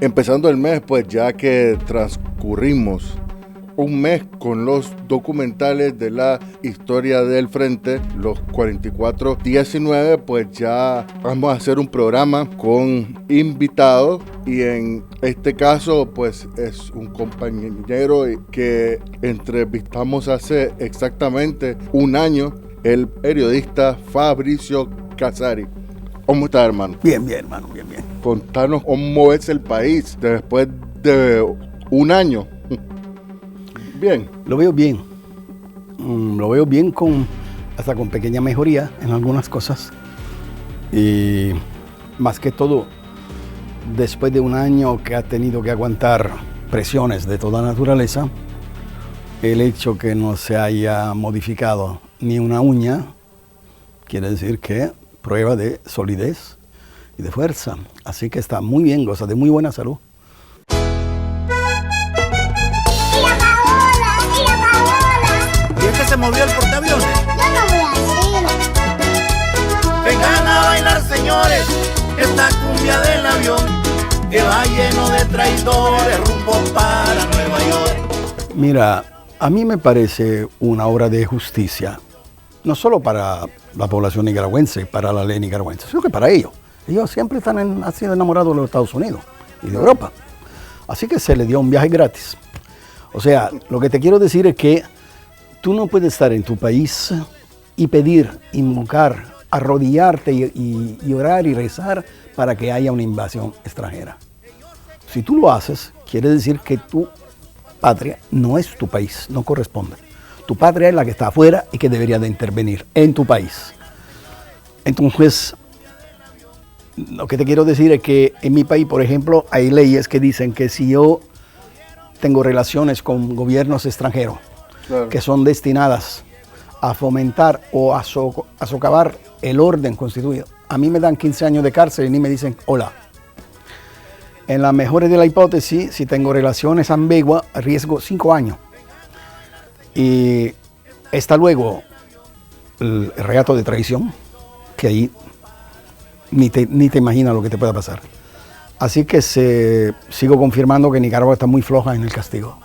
Empezando el mes, pues ya que transcurrimos un mes con los documentales de la historia del frente, los 4419, pues ya vamos a hacer un programa con invitados y en este caso pues es un compañero que entrevistamos hace exactamente un año, el periodista Fabricio Casari. ¿Cómo estás, hermano? Bien, hermano, bien. Contanos cómo es el país después de un año. Bien. Lo veo bien. Lo veo bien hasta con pequeña mejoría en algunas cosas. Y más que todo, después de un año que ha tenido que aguantar presiones de toda naturaleza, el hecho que no se haya modificado ni una uña, quiere decir que prueba de solidez y de fuerza. Así que está muy bien, goza de muy buena salud. Se movió el portaaviones. Yo no voy así. Vengan a bailar, señores, esta cumbia del avión que va lleno de traidores rumbo para Nueva York. Mira, a mí me parece una obra de justicia, no solo para la población nicaragüense, para la ley nicaragüense, sino que para ellos. Ellos siempre han sido enamorados de los Estados Unidos y de Europa. Así que se les dio un viaje gratis. O sea, lo que te quiero decir es que tú no puedes estar en tu país y pedir, invocar, arrodillarte y orar y rezar para que haya una invasión extranjera. Si tú lo haces, quiere decir que tu patria no es tu país, no corresponde. Tu patria es la que está afuera y que debería de intervenir en tu país. Entonces, lo que te quiero decir es que en mi país, por ejemplo, hay leyes que dicen que si yo tengo relaciones con gobiernos extranjeros, claro, que son destinadas a fomentar o a socavar el orden constituido, a mí me dan 15 años de cárcel y ni me dicen hola. En la mejor de la hipótesis, si tengo relaciones ambiguas, riesgo 5 años. Y está luego el reato de traición, que ahí ni te imaginas lo que te pueda pasar. Así que sigo confirmando que Nicaragua está muy floja en el castigo,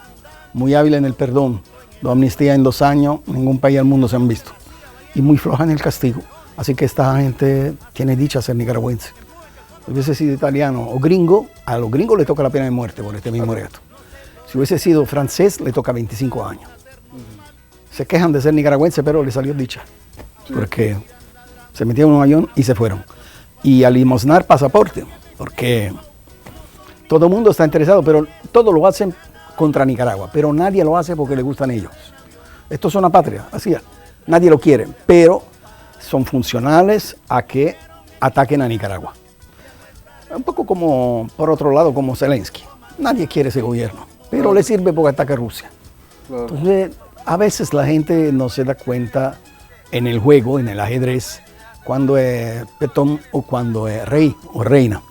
muy hábil en el perdón. 2 amnistías en 2 años, ningún país del mundo se han visto. Y muy floja en el castigo. Así que esta gente tiene dicha ser nicaragüense. Si hubiese sido italiano o gringo, a los gringos les toca la pena de muerte por este mismo reto. Si hubiese sido francés, le toca 25 años. Se quejan de ser nicaragüense, pero les salió dicha. Porque se metieron en un avión y se fueron. Y a limosnar pasaporte, porque todo el mundo está interesado, pero todo lo hacen contra Nicaragua, pero nadie lo hace porque le gustan ellos. Esto es una patria, así es. Nadie lo quiere, pero son funcionales a que ataquen a Nicaragua. Un poco como, por otro lado, como Zelensky. Nadie quiere ese gobierno, pero le sirve porque ataca a Rusia. Claro. Entonces, a veces la gente no se da cuenta en el juego, en el ajedrez, cuando es petón o cuando es rey o reina.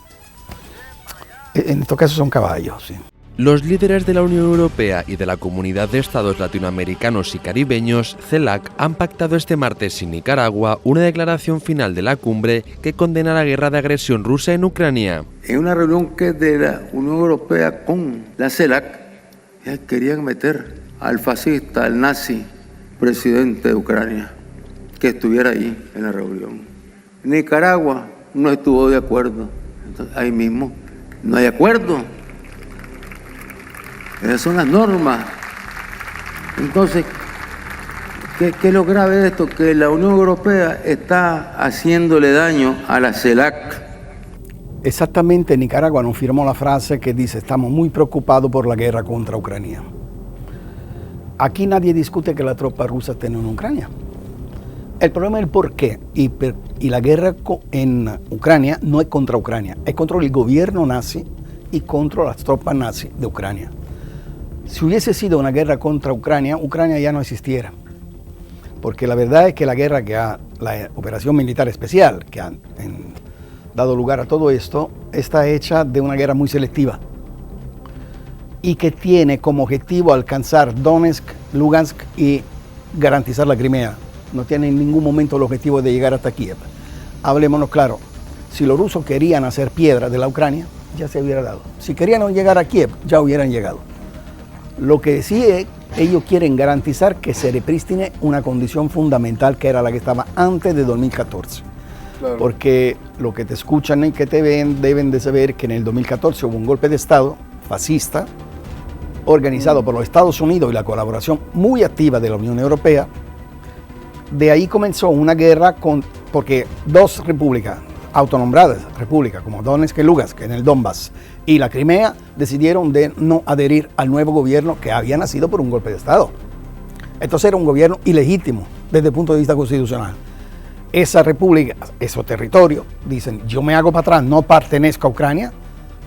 En estos casos son caballos, sí. Los líderes de la Unión Europea y de la Comunidad de Estados Latinoamericanos y Caribeños, CELAC, han pactado este martes en Nicaragua una declaración final de la cumbre que condena la guerra de agresión rusa en Ucrania. En una reunión que es de la Unión Europea con la CELAC, ya querían meter al fascista, al nazi, presidente de Ucrania, que estuviera ahí en la reunión. Nicaragua no estuvo de acuerdo. Entonces, ahí mismo no hay acuerdo. Esas son las normas. Entonces, ¿qué es lo grave de esto? Que la Unión Europea está haciéndole daño a la CELAC. Exactamente, Nicaragua nos firmó la frase que dice: estamos muy preocupados por la guerra contra Ucrania. Aquí nadie discute que las tropas rusas estén en Ucrania. El problema es el por qué. Y la guerra en Ucrania no es contra Ucrania, es contra el gobierno nazi y contra las tropas nazis de Ucrania. Si hubiese sido una guerra contra Ucrania, Ucrania ya no existiera. Porque la verdad es que la guerra la operación militar especial que ha dado lugar a todo esto, está hecha de una guerra muy selectiva y que tiene como objetivo alcanzar Donetsk, Lugansk y garantizar la Crimea. No tiene en ningún momento el objetivo de llegar hasta Kiev. Hablémonos claro, si los rusos querían hacer piedra de la Ucrania, ya se hubiera dado. Si querían llegar a Kiev, ya hubieran llegado. Lo que sí es, ellos quieren garantizar que se reprístine una condición fundamental que era la que estaba antes de 2014. Claro. Porque lo que te escuchan y que te ven deben de saber que en el 2014 hubo un golpe de Estado fascista organizado por los Estados Unidos y la colaboración muy activa de la Unión Europea. De ahí comenzó una guerra porque dos repúblicas, autonombradas repúblicas como Donetsk y Lugansk en el Donbass y la Crimea, decidieron de no adherir al nuevo gobierno que había nacido por un golpe de Estado. Entonces era un gobierno ilegítimo desde el punto de vista constitucional. Esa república, esos territorios, dicen, yo me hago para atrás, no pertenezco a Ucrania.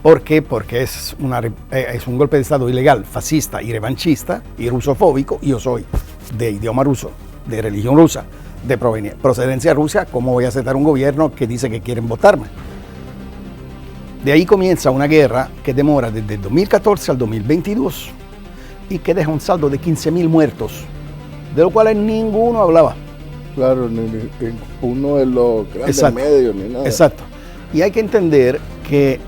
¿Por qué? Porque es un golpe de Estado ilegal, fascista y revanchista y rusofóbico. Yo soy de idioma ruso, de religión rusa, de procedencia rusa. ¿Cómo voy a aceptar un gobierno que dice que quieren votarme? De ahí comienza una guerra que demora desde el 2014 al 2022 y que deja un saldo de 15.000 muertos, de los cuales ninguno hablaba. Claro, ni uno de los grandes medios, ni nada. Exacto. Y hay que entender que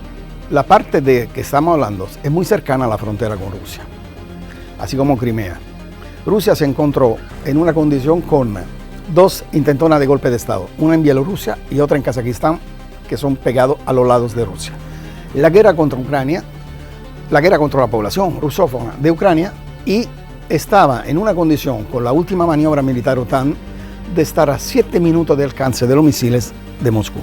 la parte de que estamos hablando es muy cercana a la frontera con Rusia, así como Crimea. Rusia se encontró en una condición con dos intentonas de golpe de Estado, una en Bielorrusia y otra en Kazajistán, que son pegados a los lados de Rusia. La guerra contra Ucrania, la guerra contra la población rusófona de Ucrania, y estaba en una condición con la última maniobra militar OTAN de estar a 7 minutos de alcance de los misiles de Moscú.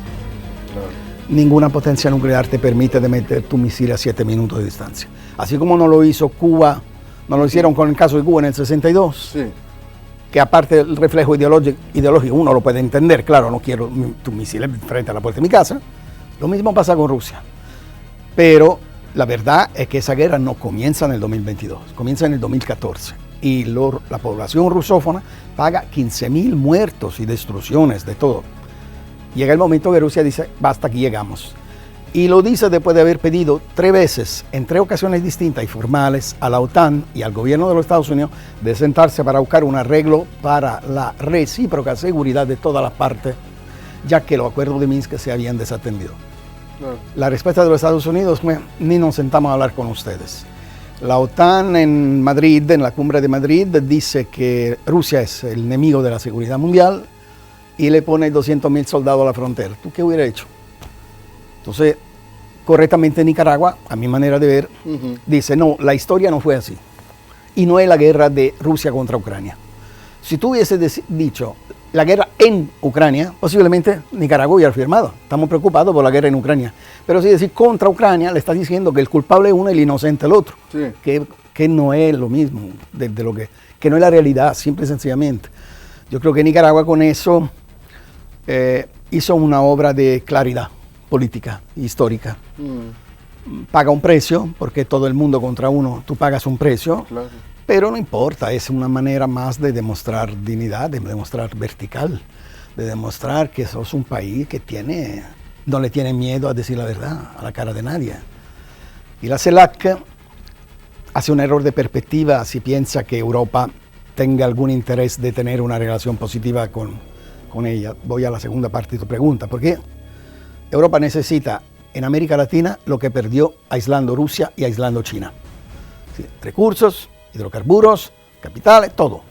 Claro. Ninguna potencia nuclear te permite de meter tu misil a 7 minutos de distancia. Así como no lo hizo Cuba, no lo hicieron con el caso de Cuba en el 62, Sí. que aparte del reflejo ideológico uno lo puede entender, claro, no quiero tu misil frente a la puerta de mi casa. Lo mismo pasa con Rusia. Pero la verdad es que esa guerra no comienza en el 2022, comienza en el 2014. Y la población rusófona paga 15.000 muertos y destrucciones de todo. Llega el momento que Rusia dice, basta, aquí llegamos. Y lo dice después de haber pedido 3 veces, en 3 ocasiones distintas y formales, a la OTAN y al gobierno de los Estados Unidos de sentarse para buscar un arreglo para la recíproca seguridad de todas las partes, ya que los acuerdos de Minsk se habían desatendido. Claro. La respuesta de los Estados Unidos fue, ni nos sentamos a hablar con ustedes. La OTAN en Madrid, en la cumbre de Madrid, dice que Rusia es el enemigo de la seguridad mundial y le pone 200.000 soldados a la frontera. ¿Tú qué hubieras hecho? Entonces, correctamente Nicaragua, a mi manera de ver, dice, no, la historia no fue así. Y no es la guerra de Rusia contra Ucrania. Si tú hubieses dicho la guerra en Ucrania, posiblemente Nicaragua hubiera firmado. Estamos preocupados por la guerra en Ucrania. Pero si decir contra Ucrania, le está diciendo que el culpable es uno y el inocente el otro. Sí. Que no es lo mismo, de lo que no es la realidad, simple y sencillamente. Yo creo que Nicaragua con eso hizo una obra de claridad política, histórica. Paga un precio, porque todo el mundo contra uno, tú pagas un precio. Claro. Pero no importa, es una manera más de demostrar dignidad, de demostrar vertical, de demostrar que sos un país que no le tiene miedo a decir la verdad a la cara de nadie. Y la CELAC hace un error de perspectiva si piensa que Europa tenga algún interés de tener una relación positiva con ella. Voy a la segunda parte de tu pregunta. ¿Por qué? Europa necesita en América Latina lo que perdió aislando Rusia y aislando China. Sí, recursos, hidrocarburos, capitales, todo.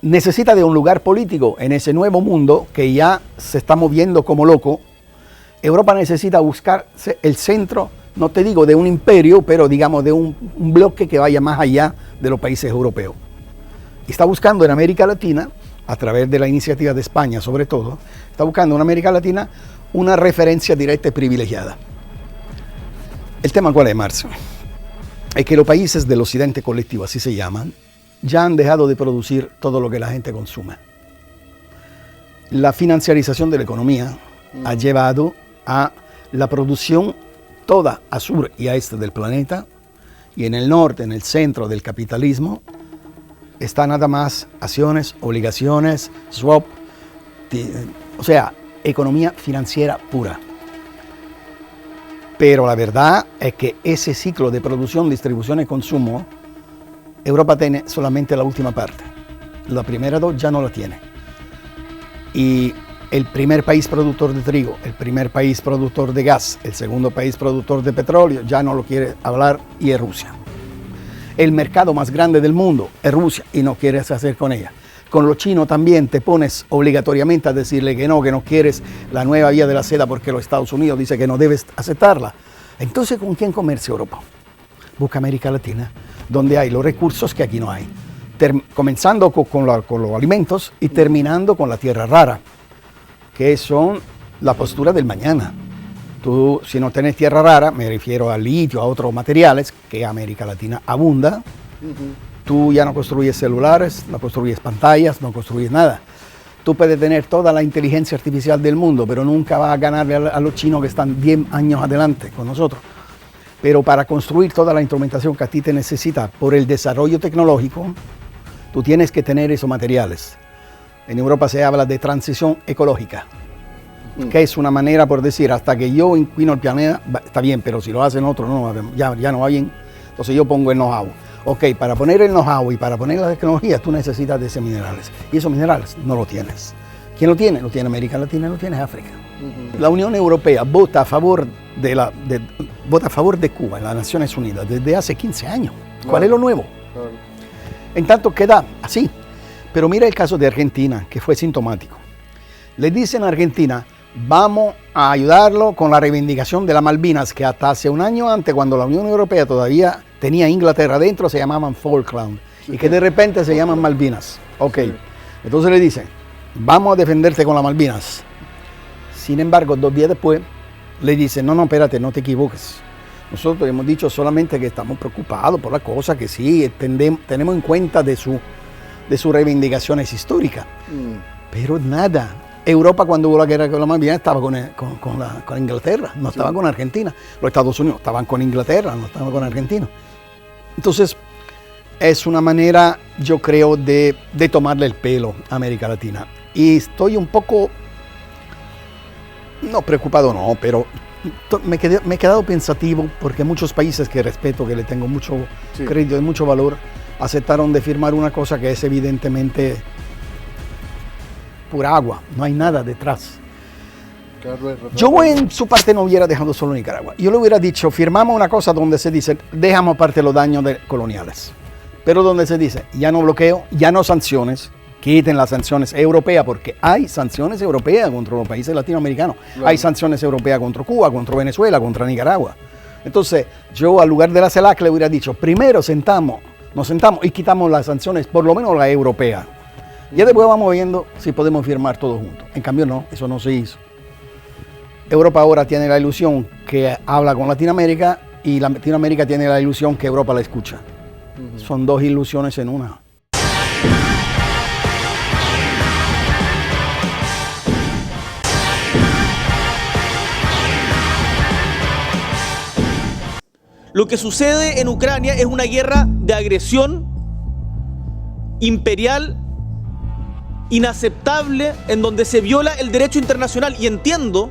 Necesita de un lugar político en ese nuevo mundo que ya se está moviendo como loco. Europa necesita buscarse el centro, no te digo de un imperio, pero digamos de un bloque que vaya más allá de los países europeos. Y está buscando en América Latina, a través de la iniciativa de España sobre todo, está buscando en América Latina una referencia directa y privilegiada. ¿El tema cuál es, Marcio? Es que los países del occidente colectivo, así se llaman, ya han dejado de producir todo lo que la gente consume. La financiarización de la economía ha llevado a la producción toda a sur y a este del planeta, y en el norte, en el centro del capitalismo, está nada más acciones, obligaciones, swap, o sea, economía financiera pura. Pero la verdad es que ese ciclo de producción, distribución y consumo, Europa tiene solamente la última parte. La primera dos ya no la tiene. Y el primer país productor de trigo, el primer país productor de gas, el segundo país productor de petróleo, ya no lo quiere hablar y es Rusia. El mercado más grande del mundo es Rusia y no quieres hacer con ella. Con los chinos también te pones obligatoriamente a decirle que no quieres la nueva vía de la seda porque los Estados Unidos dicen que no debes aceptarla. Entonces, ¿con quién comercia Europa? Busca América Latina, donde hay los recursos que aquí no hay. Comenzando con los alimentos y terminando con la tierra rara, que son la postura del mañana. Tú, si no tienes tierra rara, me refiero al litio, a otros materiales, que América Latina abunda, tú ya no construyes celulares, no construyes pantallas, no construyes nada. Tú puedes tener toda la inteligencia artificial del mundo, pero nunca vas a ganarle a los chinos que están 10 años adelante con nosotros. Pero para construir toda la instrumentación que a ti te necesita por el desarrollo tecnológico, tú tienes que tener esos materiales. En Europa se habla de transición ecológica, que es una manera por decir, hasta que yo inclino el planeta, está bien, pero si lo hacen otros, ya no va bien. Entonces yo pongo el know-how. Ok, para poner el know-how y para poner la tecnología, tú necesitas de esos minerales. Y esos minerales no los tienes. ¿Quién lo tiene? Lo tiene América Latina, lo tiene África. La Unión Europea vota a favor de Cuba en las Naciones Unidas desde hace 15 años. ¿Cuál es lo nuevo? En tanto queda así. Pero mira el caso de Argentina, que fue sintomático. Le dicen a Argentina, vamos a ayudarlo con la reivindicación de las Malvinas, que hasta hace un año antes, cuando la Unión Europea todavía tenía Inglaterra dentro, se llamaban Falkland, y que de repente se llaman Malvinas. Ok, entonces le dicen, vamos a defenderte con las Malvinas. Sin embargo, 2 días después, le dicen, no, espérate, no te equivoques. Nosotros hemos dicho solamente que estamos preocupados por la cosa, que sí, tenemos en cuenta de sus reivindicaciones históricas. Pero nada. Europa, cuando hubo la guerra con la Malvinas, estaba con Inglaterra, no estaba con Argentina. Los Estados Unidos estaban con Inglaterra, no estaban con Argentina. Entonces, es una manera, yo creo, de tomarle el pelo a América Latina. Y estoy un poco, no preocupado, no, pero me he quedado pensativo porque muchos países que respeto, que le tengo mucho crédito y mucho valor, aceptaron de firmar una cosa que es evidentemente pura agua, no hay nada detrás. Yo en su parte no hubiera dejado solo Nicaragua. Yo le hubiera dicho, firmamos una cosa donde se dice, dejamos aparte los daños coloniales, pero donde se dice, ya no bloqueo, ya no sanciones, quiten las sanciones europeas, porque hay sanciones europeas contra los países latinoamericanos, hay sanciones europeas contra Cuba, contra Venezuela, contra Nicaragua. Entonces, yo al lugar de la CELAC le hubiera dicho, primero nos sentamos y quitamos las sanciones, por lo menos la europea. Ya después vamos viendo si podemos firmar todos juntos. En cambio no, eso no se hizo. Europa ahora tiene la ilusión que habla con Latinoamérica y Latinoamérica tiene la ilusión que Europa la escucha. Son 2 ilusiones en una. Lo que sucede en Ucrania es una guerra de agresión imperial inaceptable, en donde se viola el derecho internacional, y entiendo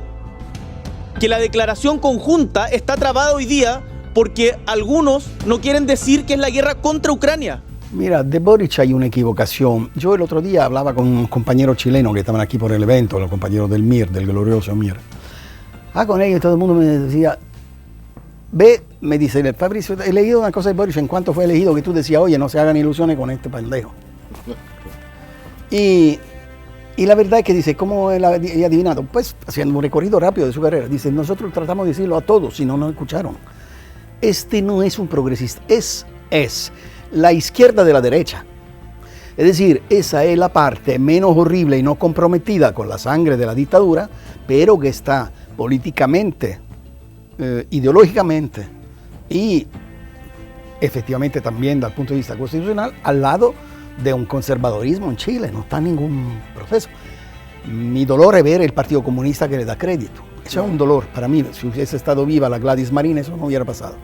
que la declaración conjunta está trabada hoy día porque algunos no quieren decir que es la guerra contra Ucrania. Mira, de Boric hay una equivocación. Yo el otro día hablaba con un compañero chileno que estaban aquí por el evento, los compañeros del MIR, del glorioso MIR. Con ellos todo el mundo me decía, me dice, Fabricio, he leído una cosa de Boric en cuanto fue elegido, que tú decías, oye, no se hagan ilusiones con este pendejo. Y la verdad es que dice, ¿cómo él había adivinado? Pues haciendo un recorrido rápido de su carrera. Dice, nosotros tratamos de decirlo a todos, si no nos escucharon. Este no es un progresista, es la izquierda de la derecha. Es decir, esa es la parte menos horrible y no comprometida con la sangre de la dictadura, pero que está políticamente, ideológicamente y efectivamente también desde el punto de vista constitucional al lado de un conservadorismo en Chile. No está en ningún proceso. Mi dolor es ver el Partido Comunista que le da crédito. Eso es un dolor para mí. Si hubiese estado viva la Gladys Marín, eso no hubiera pasado.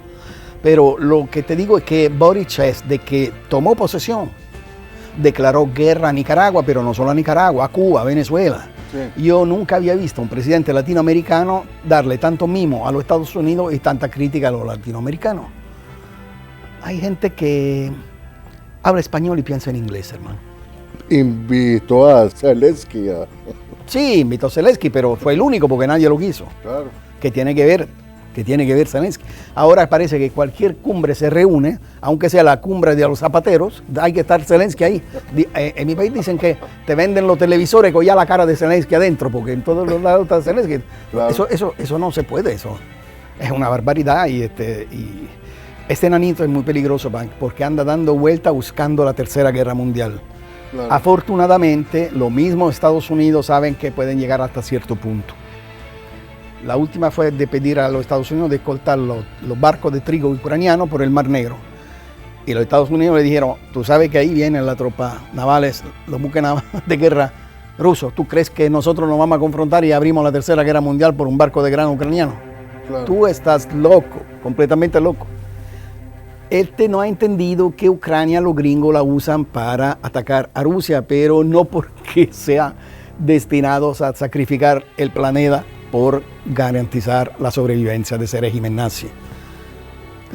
Pero lo que te digo es que Boric es de que tomó posesión, declaró guerra a Nicaragua, pero no solo a Nicaragua, a Cuba, a Venezuela. Sí. Yo nunca había visto a un presidente latinoamericano darle tanto mimo a los Estados Unidos y tanta crítica a los latinoamericanos. Hay gente que habla español y piensa en inglés, hermano. invitó a Zelensky a... Sí, invitó a Zelensky, pero fue el único porque nadie lo quiso. Claro. Que tiene que ver Zelensky. Ahora parece que cualquier cumbre se reúne, aunque sea la cumbre de los zapateros, hay que estar Zelensky ahí. En mi país dicen que te venden los televisores con ya la cara de Zelensky adentro, porque en todos los lados está Zelensky. Claro. Eso no se puede, eso es una barbaridad y este enanito es muy peligroso porque anda dando vuelta buscando la Tercera Guerra Mundial. Claro. Afortunadamente, lo mismo Estados Unidos saben que pueden llegar hasta cierto punto. La última fue de pedir a los Estados Unidos de escoltar los barcos de trigo ucranianos por el Mar Negro. Y los Estados Unidos le dijeron, tú sabes que ahí vienen las tropas navales, los buques navales de guerra rusos. ¿Tú crees que nosotros nos vamos a confrontar y abrimos la Tercera Guerra Mundial por un barco de grano ucraniano? Claro. Tú estás loco, completamente loco. No ha entendido que Ucrania, los gringos la usan para atacar a Rusia, pero no porque sean destinados a sacrificar el planeta por garantizar la sobrevivencia de ese régimen nazi.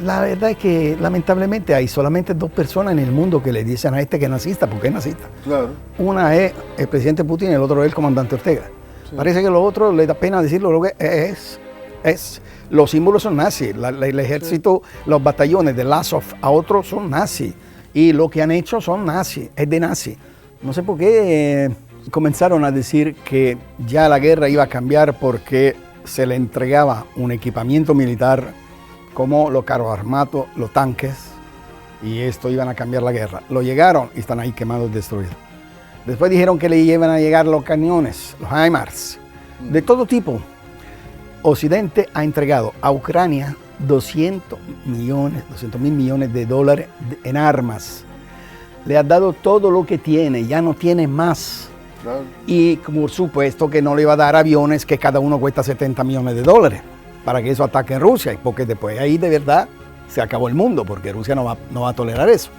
La verdad es que lamentablemente hay solamente 2 personas en el mundo que le dicen a este que es nazista, porque es nazista. Claro. Una es el presidente Putin y el otro es el comandante Ortega. Sí. Parece que lo otro le da pena decirlo lo que es. Los símbolos son nazis, el ejército, sí. Los batallones de Azov a otros son nazis. Y lo que han hecho son nazis, es de nazi. No sé por qué comenzaron a decir que ya la guerra iba a cambiar porque se le entregaba un equipamiento militar como los carros armados, los tanques, y esto iban a cambiar la guerra. Lo llegaron y están ahí quemados, destruidos. Después dijeron que le iban a llegar los cañones, los HIMARS, de todo tipo. Occidente ha entregado a Ucrania 200 mil millones de dólares en armas. Le ha dado todo lo que tiene, ya no tiene más. Claro. Y por supuesto que no le va a dar aviones que cada uno cuesta 70 millones de dólares para que eso ataque en Rusia, porque después ahí de verdad se acabó el mundo, porque Rusia no va a tolerar eso.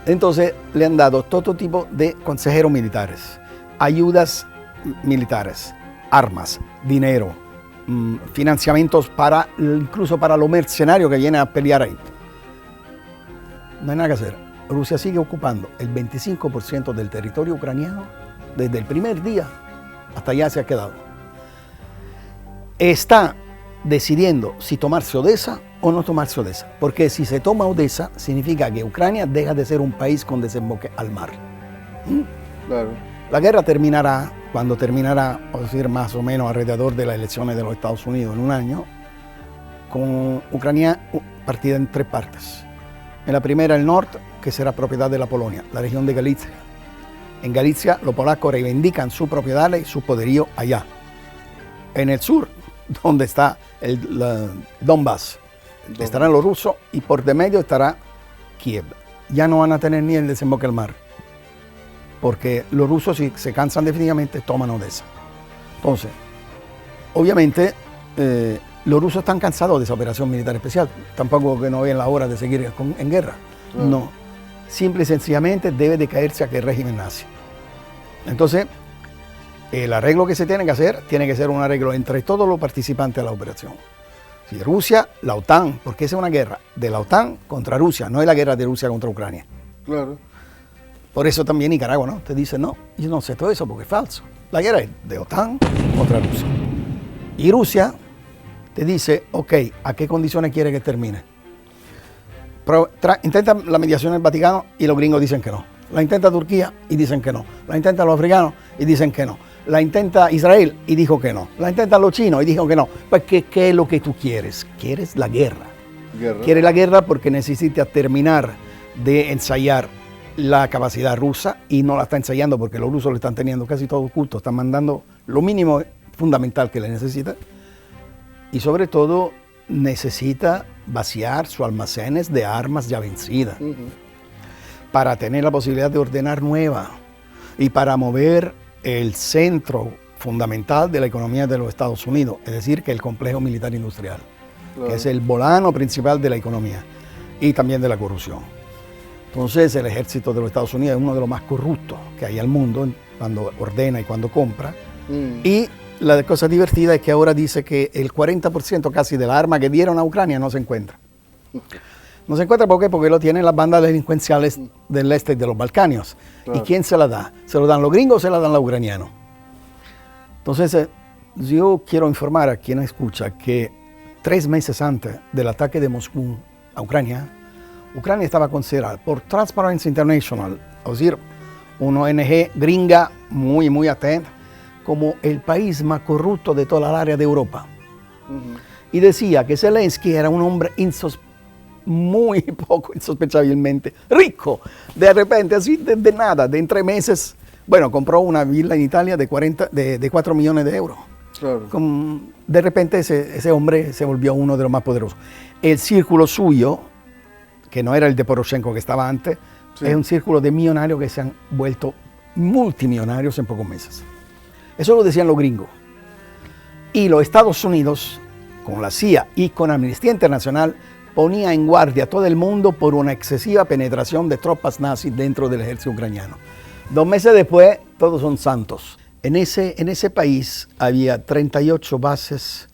Entonces le han dado todo tipo de consejeros militares, ayudas militares, armas, dinero, financiamientos incluso para los mercenarios que vienen a pelear ahí. No hay nada que hacer. Rusia sigue ocupando el 25% del territorio ucraniano desde el primer día hasta allá se ha quedado. Está decidiendo si tomarse Odessa o no tomarse Odessa, porque si se toma Odessa significa que Ucrania deja de ser un país con desemboque al mar. Claro. La guerra terminará cuando terminará, es decir, más o menos alrededor de las elecciones de los Estados Unidos en un año, con Ucrania partida en 3 partes. En la primera, el norte, que será propiedad de la Polonia, la región de Galicia. En Galicia, los polacos reivindican su propiedad y su poderío allá. En el sur, donde está el Donbass, estarán los rusos y por de medio estará Kiev. Ya no van a tener ni el desemboque al mar, porque los rusos, si se cansan definitivamente, toman Odessa. Entonces, obviamente, los rusos están cansados de esa operación militar especial. Tampoco que no ven la hora de seguir en guerra. No. Simple y sencillamente debe de caerse aquel régimen nazi. Entonces, el arreglo que se tiene que hacer un arreglo entre todos los participantes de la operación. Si Rusia, la OTAN, porque esa es una guerra de la OTAN contra Rusia, no es la guerra de Rusia contra Ucrania. Claro. Por eso también Nicaragua, ¿no? Te dice, no, yo no sé todo eso porque es falso. La guerra es de OTAN contra Rusia. Y Rusia te dice, ok, ¿a qué condiciones quiere que termine? Intenta la mediación del Vaticano y los gringos dicen que no. La intenta Turquía y dicen que no. La intenta los africanos y dicen que no. La intenta Israel y dijo que no. La intentan los chinos y dijo que no. Pues, ¿qué es lo que tú quieres? ¿Quieres la guerra? Quieres la guerra porque necesitas terminar de ensayar la capacidad rusa y no la está ensayando porque los rusos le están teniendo casi todo oculto. Están mandando lo mínimo fundamental que le necesita. Y sobre todo necesita vaciar sus almacenes de armas ya vencidas para tener la posibilidad de ordenar nueva y para mover el centro fundamental de la economía de los Estados Unidos, es decir, que el complejo militar industrial, que es el volano principal de la economía y también de la corrupción. Entonces el ejército de los Estados Unidos es uno de los más corruptos que hay al mundo cuando ordena y cuando compra. Y la cosa divertida es que ahora dice que el 40% casi de la arma que dieron a Ucrania no se encuentra. No se encuentra ¿por qué? Porque lo tienen las bandas delincuenciales del este de los Balcanes. Claro. ¿Y quién se la da? ¿Se lo dan los gringos o se la dan los ucranianos? Entonces, yo quiero informar a quien escucha que 3 meses antes del ataque de Moscú a Ucrania, Ucrania estaba considerada por Transparency International, es decir, una ONG gringa muy, muy atenta, como el país más corrupto de toda la área de Europa. Y decía que Zelensky era un hombre muy poco insospechablemente rico. De repente, así de nada, en 3 meses, bueno, compró una villa en Italia de 4 millones de euros. Claro. De repente ese hombre se volvió uno de los más poderosos. El círculo suyo, que no era el de Poroshenko que estaba antes, Sí. es un círculo de millonarios que se han vuelto multimillonarios en pocos meses. Eso lo decían los gringos. Y los Estados Unidos, con la CIA y con Amnistía Internacional, ponía en guardia a todo el mundo por una excesiva penetración de tropas nazis dentro del ejército ucraniano. 2 meses después, todos son santos. En ese país había 38 bases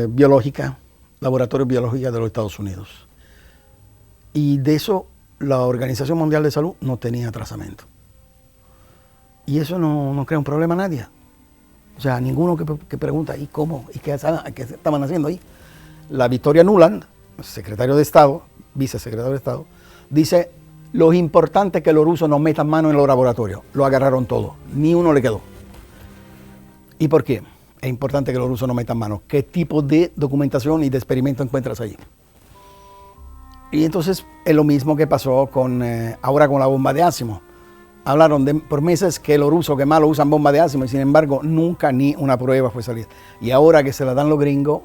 biológicas, laboratorios biológicos de los Estados Unidos. Y de eso la Organización Mundial de Salud no tenía trazamiento. Y eso no crea un problema a nadie. O sea, ninguno que pregunta, ¿y cómo? ¿Y qué estaban haciendo ahí? La Victoria Nuland, secretario de Estado, vicesecretario de Estado, dice, lo importante es que los rusos no metan mano en los laboratorios. Lo agarraron todo, ni uno le quedó. ¿Y por qué? Es importante que los rusos no metan mano. ¿Qué tipo de documentación y de experimento encuentras ahí? Y entonces es lo mismo que pasó ahora con la bomba de ácido. Hablaron por meses que los rusos que más lo usan bomba de ácido y sin embargo nunca ni una prueba fue salida. Y ahora que se la dan los gringos,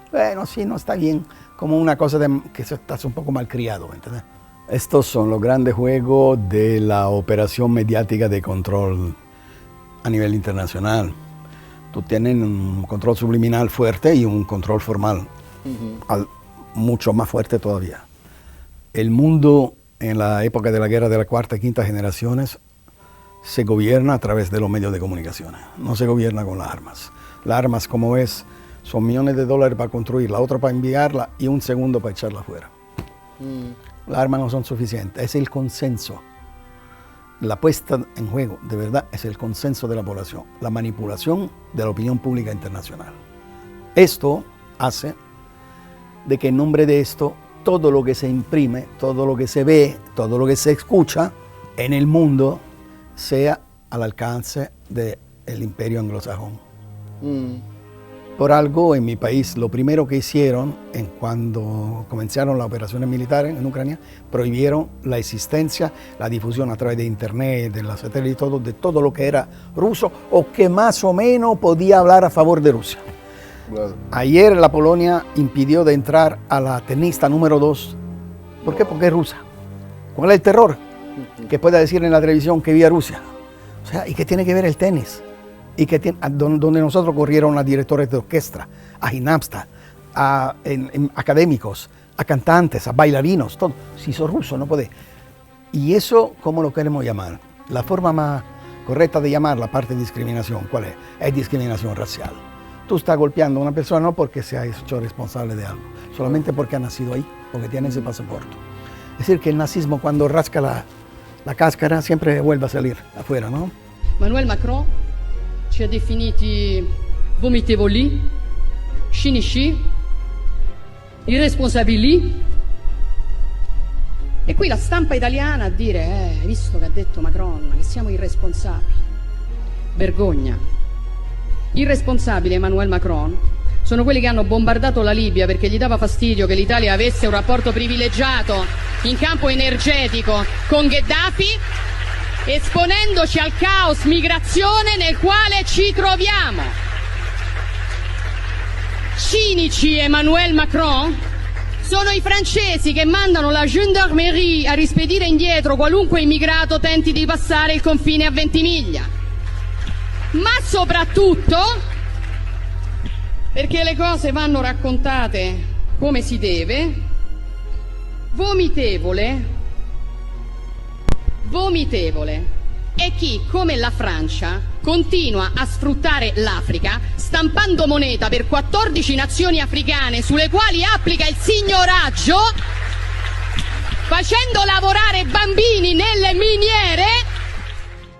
bueno, sí, no está bien. Como una cosa que estás un poco malcriado, ¿entendés? Estos son los grandes juegos de la operación mediática de control a nivel internacional. Tú tienes un control subliminal fuerte y un control formal mucho más fuerte todavía. El mundo en la época de la guerra de la cuarta y quinta generaciones se gobierna a través de los medios de comunicación. No se gobierna con las armas. Las armas, como ves, son millones de dólares para construirla, otro para enviarla y 1 segundo para echarla afuera. Las armas no son suficientes, es el consenso. La puesta en juego, de verdad, es el consenso de la población, la manipulación de la opinión pública internacional. Esto hace de que en nombre de esto, todo lo que se imprime, todo lo que se ve, todo lo que se escucha en el mundo sea al alcance del imperio anglosajón. Por algo, en mi país, lo primero que hicieron cuando comenzaron las operaciones militares en Ucrania, prohibieron la existencia, la difusión a través de internet, de la satélite y todo, de todo lo que era ruso o que más o menos podía hablar a favor de Rusia. Claro. Ayer la Polonia impidió de entrar a la tenista número 2. ¿Por qué? Porque es rusa. ¿Cuál es el terror? Que pueda decir en la televisión que viva Rusia. O sea, ¿y qué tiene que ver el tenis? Y que donde nosotros corrieron a directores de orquesta, a gimnastas, a académicos, a cantantes, a bailarinos, todo. Si sos ruso, no podés. Y eso, ¿cómo lo queremos llamar? La forma más correcta de llamar la parte de discriminación, ¿cuál es? Es discriminación racial. Tú estás golpeando a una persona no porque se ha hecho responsable de algo, solamente porque ha nacido ahí, porque tiene ese pasaporte. Es decir, que el nazismo cuando rasca la cáscara siempre vuelve a salir afuera, ¿no? Emmanuel Macron ci ha definiti vomitevoli, cinici, irresponsabili. E qui la stampa italiana a dire, hai visto che ha detto Macron, che siamo irresponsabili. Vergogna. Irresponsabili Emmanuel Macron sono quelli che hanno bombardato la Libia perché gli dava fastidio che l'Italia avesse un rapporto privilegiato in campo energetico con Gheddafi, esponendoci al caos migrazione nel quale ci troviamo. Cinici Emmanuel Macron sono i francesi che mandano la gendarmerie a rispedire indietro qualunque immigrato tenti di passare il confine a Ventimiglia. Ma soprattutto perché le cose vanno raccontate come si deve, vomitevole è chi, come la Francia, continua a sfruttare l'Africa stampando moneta per 14 nazioni africane sulle quali applica il signoraggio, facendo lavorare bambini nelle miniere.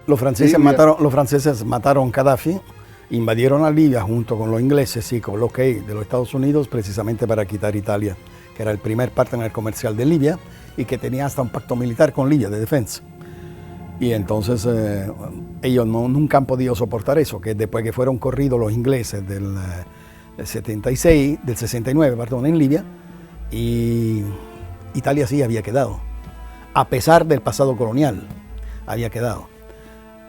Los franceses mataron Gaddafi, invadieron a Libia junto con los ingleses y con los de los Estados Unidos precisamente para quitar Italia, que era el primer partner comercial de Libia y que tenía hasta un pacto militar con Libia de defensa. Y entonces ellos nunca han podido soportar eso, que después que fueron corridos los ingleses del 69, en Libia, y Italia sí había quedado, a pesar del pasado colonial, había quedado.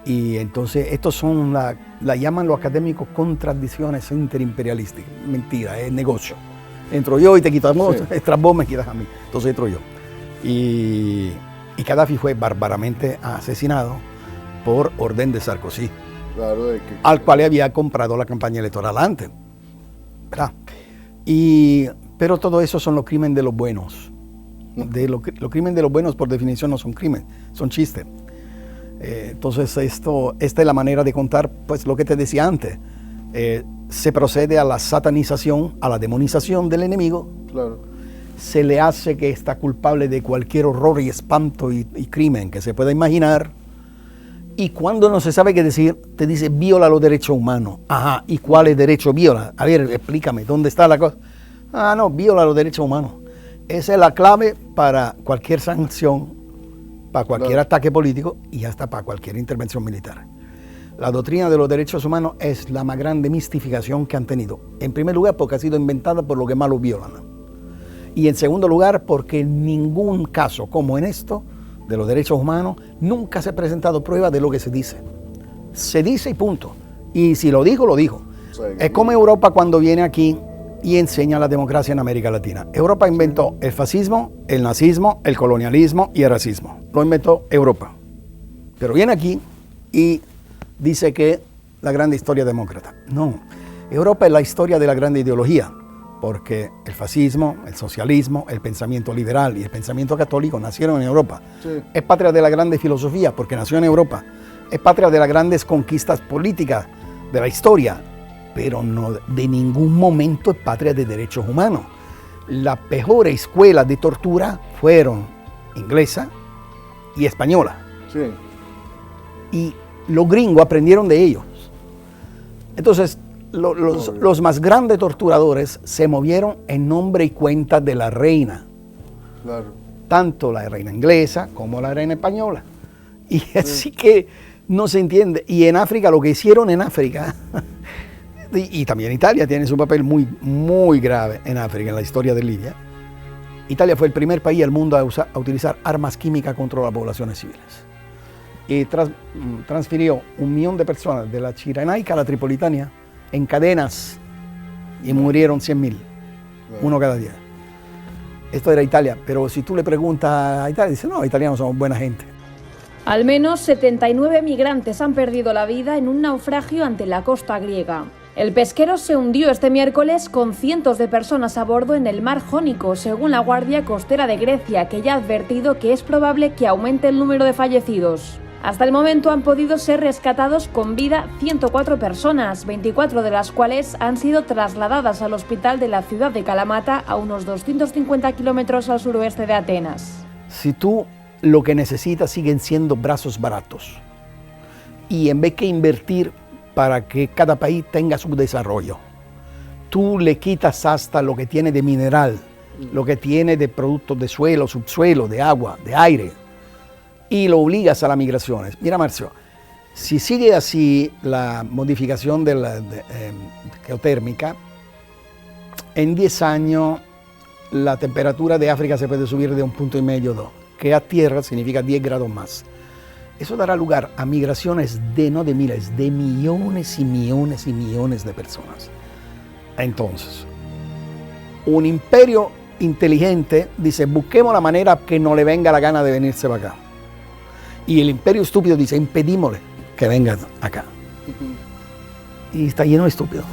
Y entonces estos son, la llaman los académicos contradicciones interimperialistas. Mentira, es negocio. Entro yo y te quitamos, tras vos me quitas a mí. Entonces entro yo. Y Gaddafi fue bárbaramente asesinado por orden de Sarkozy, claro, al cual le había comprado la campaña electoral antes, ¿verdad? Pero todo eso son los crímenes de los buenos. Los crímenes de los buenos por definición no son crímenes, son chistes. Entonces esta es la manera de contar, pues lo que te decía antes. Se procede a la satanización, a la demonización del enemigo. Claro. Se le hace que está culpable de cualquier horror y espanto y crimen que se pueda imaginar. Y cuando no se sabe qué decir, te dice viola los derechos humanos. Ajá, ¿y cuáles derechos viola? A ver, explícame, ¿dónde está la cosa? Ah, no, viola los derechos humanos. Esa es la clave para cualquier sanción, para cualquier ataque político y hasta para cualquier intervención militar. La doctrina de los derechos humanos es la más grande mistificación que han tenido. En primer lugar, porque ha sido inventada por los que más los violan. Y en segundo lugar, porque en ningún caso, como en esto, de los derechos humanos, nunca se ha presentado prueba de lo que se dice. Se dice y punto. Y si lo dijo, lo dijo. Es como Europa cuando viene aquí y enseña la democracia en América Latina. Europa inventó el fascismo, el nazismo, el colonialismo y el racismo. Lo inventó Europa. Pero viene aquí y dice que la gran historia demócrata. No, Europa es la historia de la gran ideología, porque el fascismo, el socialismo, el pensamiento liberal y el pensamiento católico nacieron en Europa. Sí. Es patria de la grande filosofía, porque nació en Europa. Es patria de las grandes conquistas políticas de la historia, pero no de ningún momento es patria de derechos humanos. Las mejores escuelas de tortura fueron inglesa y española. Sí. Y los gringos aprendieron de ellos. Entonces, los más grandes torturadores se movieron en nombre y cuenta de la reina. Claro. Tanto la reina inglesa como la reina española. Y así que no se entiende. Y en África, lo que hicieron en África, y también Italia tiene su papel muy, muy grave en África, en la historia de Libia. Italia fue el primer país del mundo a utilizar armas químicas contra las poblaciones civiles. Y transfirió 1 millón de personas de la Cirenaica a la Tripolitania en cadenas y murieron 100.000, uno cada día. Esto era Italia, pero si tú le preguntas a Italia, dice, no, italianos somos buena gente. Al menos 79 migrantes han perdido la vida en un naufragio ante la costa griega. El pesquero se hundió este miércoles con cientos de personas a bordo en el mar Jónico, según la Guardia Costera de Grecia, que ya ha advertido que es probable que aumente el número de fallecidos. Hasta el momento han podido ser rescatados con vida 104 personas, 24 de las cuales han sido trasladadas al hospital de la ciudad de Kalamata, a unos 250 kilómetros al suroeste de Atenas. Si tú lo que necesitas siguen siendo brazos baratos, y en vez que invertir para que cada país tenga su desarrollo, tú le quitas hasta lo que tiene de mineral, lo que tiene de productos de suelo, subsuelo, de agua, de aire, y lo obligas a las migraciones. Mira, Marcio, si sigue así la modificación de la geotérmica, en 10 años la temperatura de África se puede subir de 1,5 puntos a 2, que a tierra significa 10 grados más. Eso dará lugar a migraciones no de miles, de millones y millones y millones de personas. Entonces, un imperio inteligente dice, busquemos la manera que no le venga la gana de venirse para acá. Y el imperio estúpido dice, impedímosle que vengan acá. Y está lleno de estúpidos.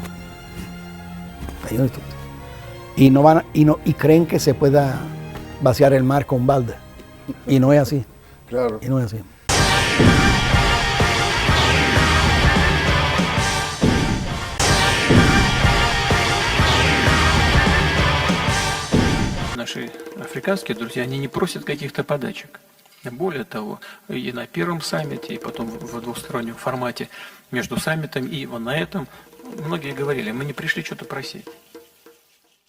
Está lleno de estúpidos. Y creen que se pueda vaciar el mar con balde. Y no es así. Claro. Y no es así. наши африканские друзья, они не просят каких-то подачек. Более того, и на первом саммите, и потом в двустороннем формате между саммитом и вот на этом многие говорили, мы не пришли что-то просить.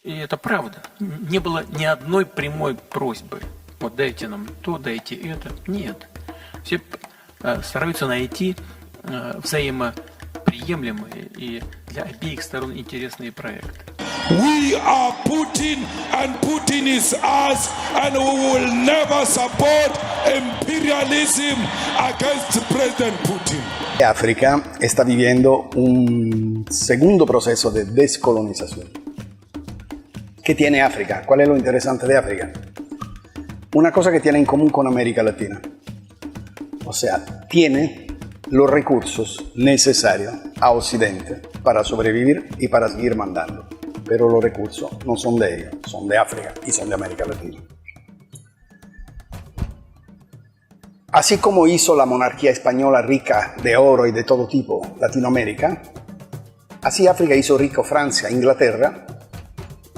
И это правда. Не было ни одной прямой просьбы. Вот дайте нам то, дайте это. Нет. Все стараются найти взаимоприемлемые и для обеих сторон интересные проекты. We are Putin and Putin is us and we will never support imperialism against President Putin. África está viviendo un segundo proceso de descolonización. ¿Qué tiene África? ¿Cuál es lo interesante de África? Una cosa que tiene en común con América Latina. O sea, tiene los recursos necesarios a Occidente para sobrevivir y para seguir mandando. Pero los recursos no son de ellos, son de África y son de América Latina. Así como hizo la monarquía española rica de oro y de todo tipo Latinoamérica, así África hizo rico Francia, Inglaterra,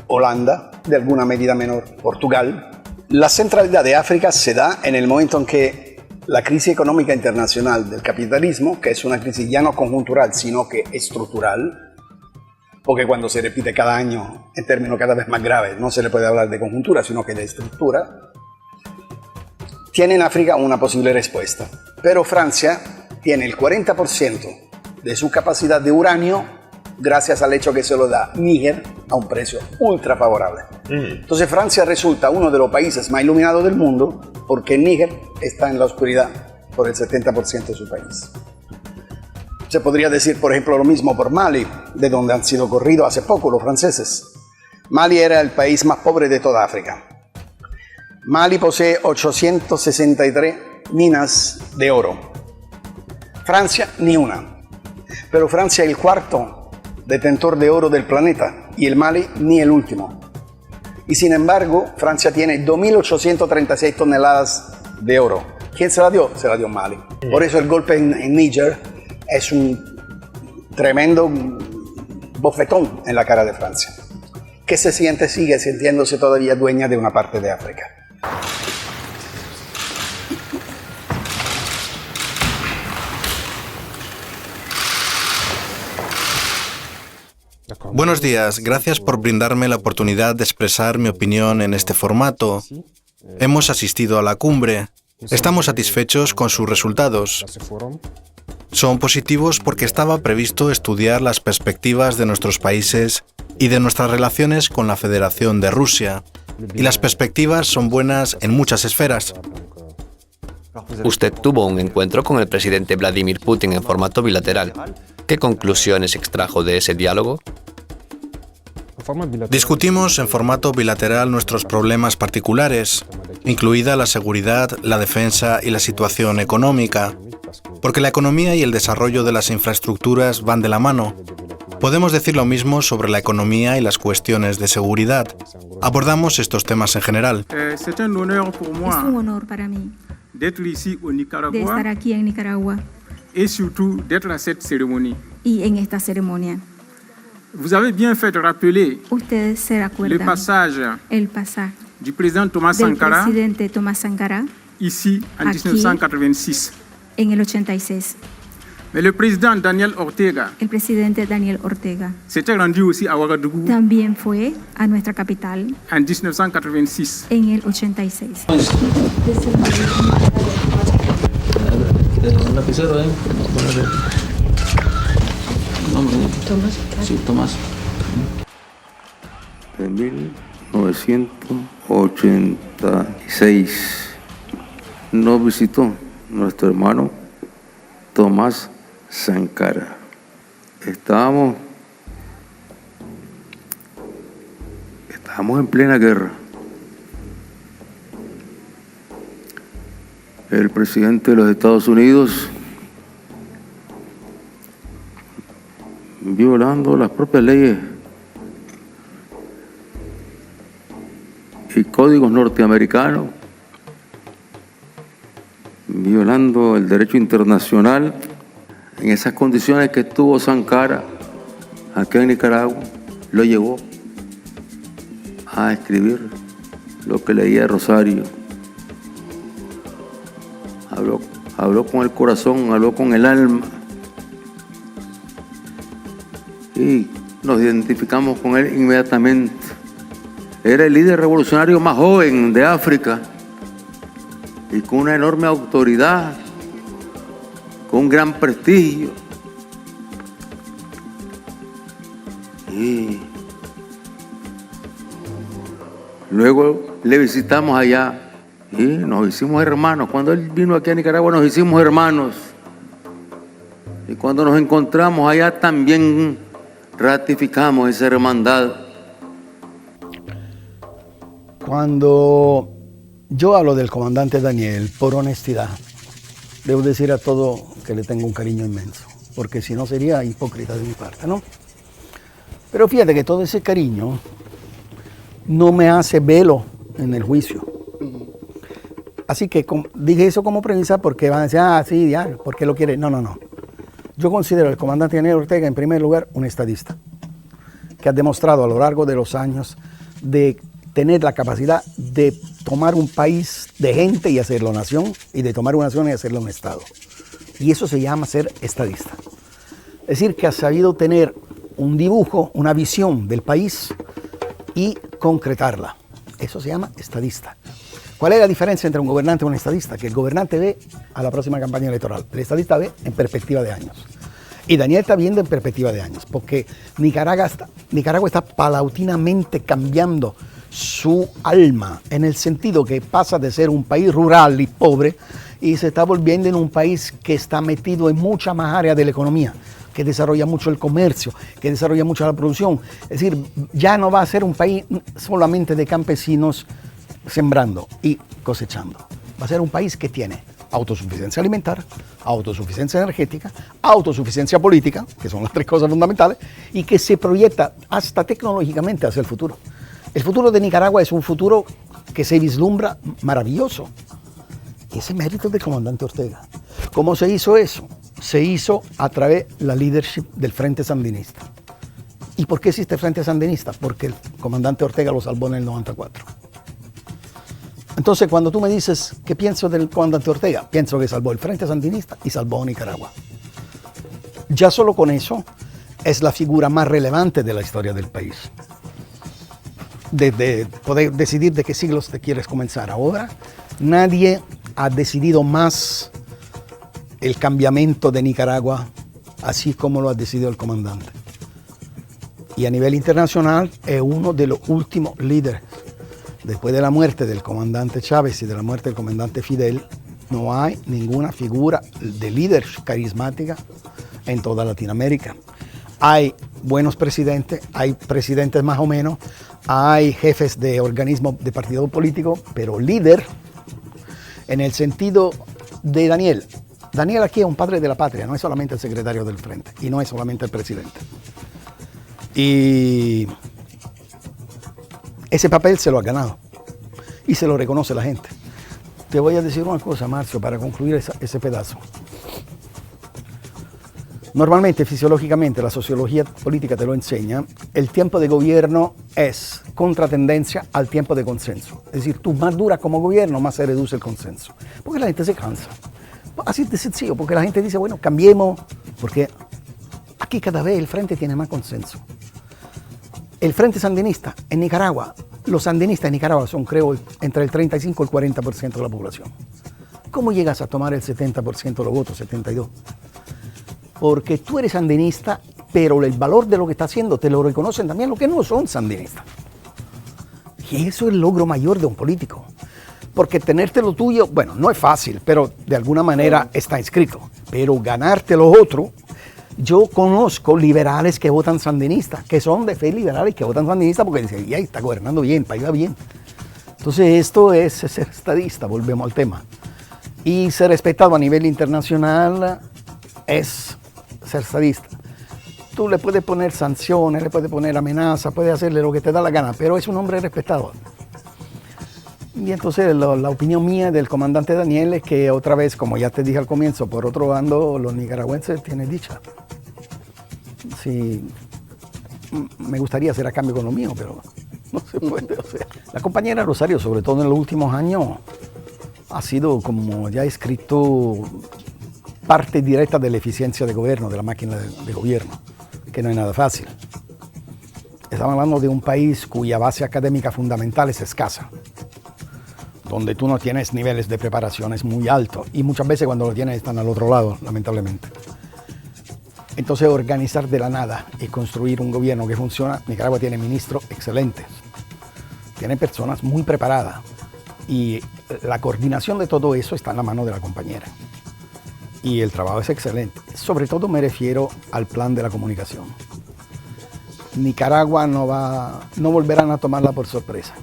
Holanda, de alguna medida menor Portugal. La centralidad de África se da en el momento en que la crisis económica internacional del capitalismo, que es una crisis ya no conjuntural, sino que estructural, porque cuando se repite cada año en términos cada vez más graves, no se le puede hablar de conjuntura, sino que de estructura, tiene en África una posible respuesta. Pero Francia tiene el 40% de su capacidad de uranio gracias al hecho que se lo da Níger a un precio ultra favorable. Entonces Francia resulta uno de los países más iluminados del mundo porque Níger está en la oscuridad por el 70% de su país. Se podría decir, por ejemplo, lo mismo por Mali, de donde han sido corridos hace poco los franceses. Mali era el país más pobre de toda África. Mali posee 863 minas de oro. Francia, ni una. Pero Francia es el cuarto detentor de oro del planeta y el Mali ni el último. Y sin embargo, Francia tiene 2.836 toneladas de oro. ¿Quién se la dio? Se la dio Mali. Por eso el golpe en Níger es un tremendo bofetón en la cara de Francia, que sigue sintiéndose todavía dueña de una parte de África. Buenos días, gracias por brindarme la oportunidad de expresar mi opinión en este formato. Hemos asistido a la cumbre. Estamos satisfechos con sus resultados. Son positivos porque estaba previsto estudiar las perspectivas de nuestros países y de nuestras relaciones con la Federación de Rusia. Y las perspectivas son buenas en muchas esferas. Usted tuvo un encuentro con el presidente Vladimir Putin en formato bilateral. ¿Qué conclusiones extrajo de ese diálogo? Discutimos en formato bilateral nuestros problemas particulares, incluida la seguridad, la defensa y la situación económica, porque la economía y el desarrollo de las infraestructuras van de la mano. Podemos decir lo mismo sobre la economía y las cuestiones de seguridad. Abordamos estos temas en general. Es un honor para mí de estar aquí en Nicaragua y en esta ceremonia. Ustedes se acuerdan el pasaje del presidente Tomás Sankara aquí en el 86. El presidente Daniel Ortega también fue a nuestra capital en el 86. Tomás. En 1986 nos visitó nuestro hermano Tomás Sankara. Estábamos en plena guerra. El presidente de los Estados Unidos, violando las propias leyes y códigos norteamericanos, violando el derecho internacional. En esas condiciones que estuvo Sankara aquí en Nicaragua, lo llevó a escribir lo que leía Rosario. Habló con el corazón, habló con el alma. Y nos identificamos con él inmediatamente. Era el líder revolucionario más joven de África y con una enorme autoridad, con un gran prestigio. Y luego le visitamos allá y nos hicimos hermanos. Cuando él vino aquí a Nicaragua nos hicimos hermanos. Y cuando nos encontramos allá también ratificamos esa hermandad. Cuando yo hablo del comandante Daniel, por honestidad, debo decir a todo que le tengo un cariño inmenso, porque si no sería hipócrita de mi parte, ¿no? Pero fíjate que todo ese cariño no me hace velo en el juicio. Así que dije eso como premisa porque van a decir, sí, ya, ¿por qué lo quiere? No. Yo considero al comandante Daniel Ortega, en primer lugar, un estadista, que ha demostrado a lo largo de los años de tener la capacidad de tomar un país de gente y hacerlo nación, y de tomar una nación y hacerlo un Estado. Y eso se llama ser estadista. Es decir, que ha sabido tener un dibujo, una visión del país y concretarla. Eso se llama estadista. ¿Cuál es la diferencia entre un gobernante y un estadista? Que el gobernante ve a la próxima campaña electoral, el estadista ve en perspectiva de años. Y Daniel está viendo en perspectiva de años, porque Nicaragua está paulatinamente cambiando su alma, en el sentido que pasa de ser un país rural y pobre y se está volviendo en un país que está metido en muchas más áreas de la economía, que desarrolla mucho el comercio, que desarrolla mucho la producción. Es decir, ya no va a ser un país solamente de campesinos sembrando y cosechando. Va a ser un país que tiene autosuficiencia alimentar, autosuficiencia energética, autosuficiencia política, que son las tres cosas fundamentales, y que se proyecta hasta tecnológicamente hacia el futuro. El futuro de Nicaragua es un futuro que se vislumbra maravilloso. Ese mérito del comandante Ortega. ¿Cómo se hizo eso? Se hizo a través de la leadership del Frente Sandinista. ¿Y por qué existe el Frente Sandinista? Porque el comandante Ortega lo salvó en el 94. Entonces, cuando tú me dices qué pienso del comandante Ortega, pienso que salvó el Frente Sandinista y salvó a Nicaragua. Ya solo con eso es la figura más relevante de la historia del país. De poder decidir de qué siglos te quieres comenzar. Ahora, nadie ha decidido más el cambiamiento de Nicaragua, así como lo ha decidido el comandante. Y a nivel internacional es uno de los últimos líderes. Después de la muerte del comandante Chávez y de la muerte del comandante Fidel, no hay ninguna figura de líder carismática en toda Latinoamérica. Hay buenos presidentes, hay presidentes más o menos, hay jefes de organismos de partido político, pero líder, en el sentido de Daniel. Daniel aquí es un padre de la patria, no es solamente el secretario del frente y no es solamente el presidente. Y ese papel se lo ha ganado y se lo reconoce la gente. Te voy a decir una cosa, Marcio, para concluir ese pedazo. Normalmente, fisiológicamente, la sociología política te lo enseña, el tiempo de gobierno es contratendencia al tiempo de consenso. Es decir, tú más duras como gobierno, más se reduce el consenso. Porque la gente se cansa. Así de sencillo, porque la gente dice, bueno, cambiemos, porque aquí cada vez el frente tiene más consenso. El Frente Sandinista en Nicaragua, los sandinistas en Nicaragua son, creo, entre el 35 y el 40% de la población. ¿Cómo llegas a tomar el 70% de los votos, 72%? Porque tú eres sandinista, pero el valor de lo que está haciendo te lo reconocen también los que no son sandinistas. Y eso es el logro mayor de un político. Porque tenerte lo tuyo, bueno, no es fácil, pero de alguna manera está escrito. Pero ganarte lo otro, yo conozco liberales que votan sandinistas, que son de fe liberales que votan sandinistas porque dicen, ya está gobernando bien, el país va bien. Entonces esto es ser estadista, volvemos al tema. Y ser respetado a nivel internacional es ser estadista. Tú le puedes poner sanciones, le puedes poner amenazas, puedes hacerle lo que te da la gana, pero es un hombre respetado. Y entonces la opinión mía del comandante Daniel es que otra vez, como ya te dije al comienzo, por otro bando, los nicaragüenses tienen dicha. Sí, me gustaría hacer a cambio con lo mío, pero No se puede, o sea. La compañera Rosario, sobre todo en los últimos años, ha sido, como ya he escrito, parte directa de la eficiencia de gobierno, de la máquina de gobierno, que no es nada fácil. Estamos hablando de un país cuya base académica fundamental es escasa, donde tú no tienes niveles de preparaciones muy altos y muchas veces cuando lo tienes están al otro lado, lamentablemente. Entonces, organizar de la nada y construir un gobierno que funciona. Nicaragua tiene ministros excelentes, tiene personas muy preparadas y la coordinación de todo eso está en la mano de la compañera. Y el trabajo es excelente. Sobre todo me refiero al plan de la comunicación. Nicaragua no volverán a tomarla por sorpresa.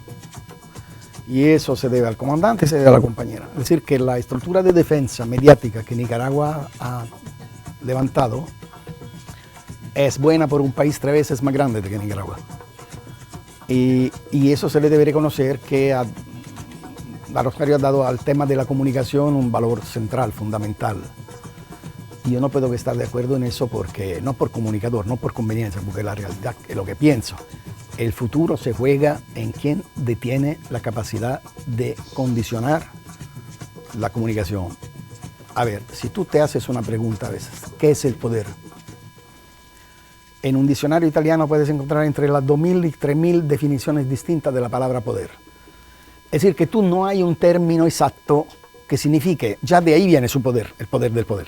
Y eso se debe al comandante, se debe a la compañera. Es decir, que la estructura de defensa mediática que Nicaragua ha levantado es buena por un país 3 veces más grande que Nicaragua. Y eso se le debe reconocer que a Rosario ha dado al tema de la comunicación un valor central, fundamental. Y yo no puedo estar de acuerdo en eso porque, no por comunicador, no por conveniencia, porque la realidad es lo que pienso. El futuro se juega en quien detiene la capacidad de condicionar la comunicación. A ver, si tú te haces una pregunta a veces, ¿qué es el poder? En un diccionario italiano puedes encontrar entre las 2.000 y 3.000 definiciones distintas de la palabra poder. Es decir, que tú no hay un término exacto que signifique, ya de ahí viene su poder, el poder del poder.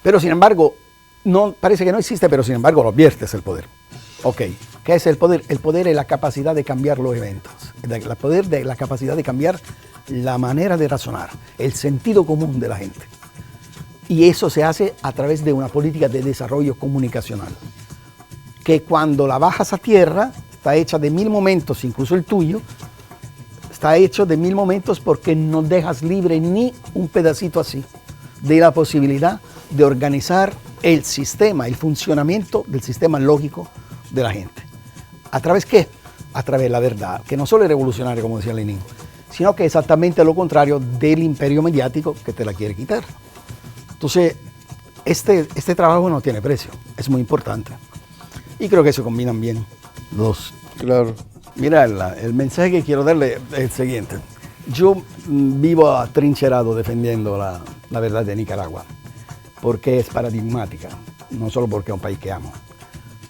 Pero sin embargo, no, parece que no existe, pero sin embargo lo adviertes el poder. Ok, ¿qué es el poder? El poder es la capacidad de cambiar los eventos, el poder de la capacidad de cambiar la manera de razonar, el sentido común de la gente. Y eso se hace a través de una política de desarrollo comunicacional, que cuando la bajas a tierra está hecha de 1000 momentos, incluso el tuyo, está hecho de 1000 momentos porque no dejas libre ni un pedacito así de la posibilidad de organizar el sistema, el funcionamiento del sistema lógico de la gente. ¿A través qué? A través de la verdad, que no solo es revolucionaria, como decía Lenin, sino que es exactamente lo contrario del imperio mediático que te la quiere quitar. Entonces, este trabajo no tiene precio, es muy importante. Y creo que se combinan bien los. Claro. Mira, el mensaje que quiero darle es el siguiente. Yo vivo atrincherado defendiendo la verdad de Nicaragua, porque es paradigmática, no solo porque es un país que amo,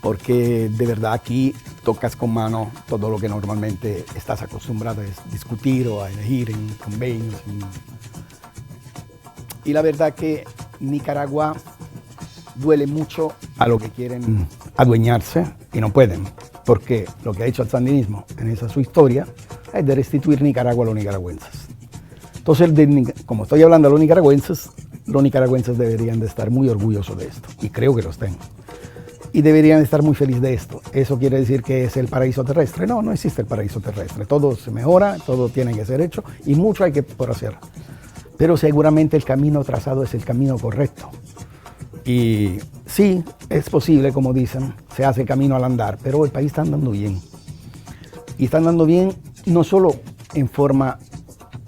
porque de verdad aquí tocas con mano todo lo que normalmente estás acostumbrado a discutir o a elegir en convenios. Y la verdad que Nicaragua duele mucho a lo que quieren adueñarse y no pueden, porque lo que ha hecho el sandinismo en esa su historia es de restituir Nicaragua a los nicaragüenses. Entonces, como estoy hablando de los nicaragüenses deberían de estar muy orgullosos de esto, y creo que lo estén. Y deberían estar muy felices de esto. ¿Eso quiere decir que es el paraíso terrestre? No, no existe el paraíso terrestre. Todo se mejora, todo tiene que ser hecho, y mucho hay que por hacer. Pero seguramente el camino trazado es el camino correcto. Y sí, es posible, como dicen, se hace camino al andar, pero el país está andando bien. Y está andando bien no solo en forma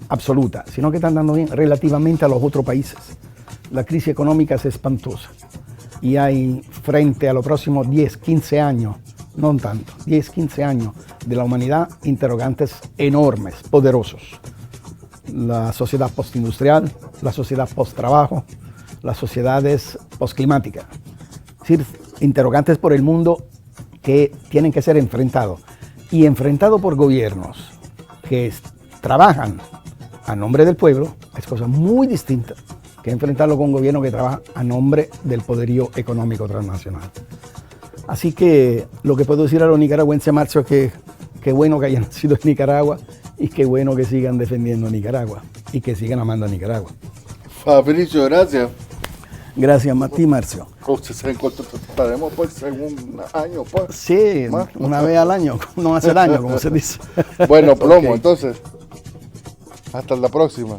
absoluta, sino que está andando bien relativamente a los otros países. La crisis económica es espantosa y hay frente a los próximos 10, 15 años, no tanto, 10, 15 años de la humanidad, interrogantes enormes, poderosos. La sociedad postindustrial, la sociedad posttrabajo, las sociedades postclimáticas. Es decir, interrogantes por el mundo que tienen que ser enfrentados. Y enfrentados por gobiernos que trabajan a nombre del pueblo, es cosa muy distinta que enfrentarlo con un gobierno que trabaja a nombre del poderío económico transnacional. Así que lo que puedo decir a los nicaragüenses, Marcio, es que qué bueno que hayan nacido en Nicaragua y qué bueno que sigan defendiendo a Nicaragua y que sigan amando a Nicaragua. Fabricio, gracias. Gracias a ti, Marcio. Estaremos pues en un año, pues. Sí, una vez al año, no hace daño, como se dice. Bueno, plomo, okay. Entonces, hasta la próxima.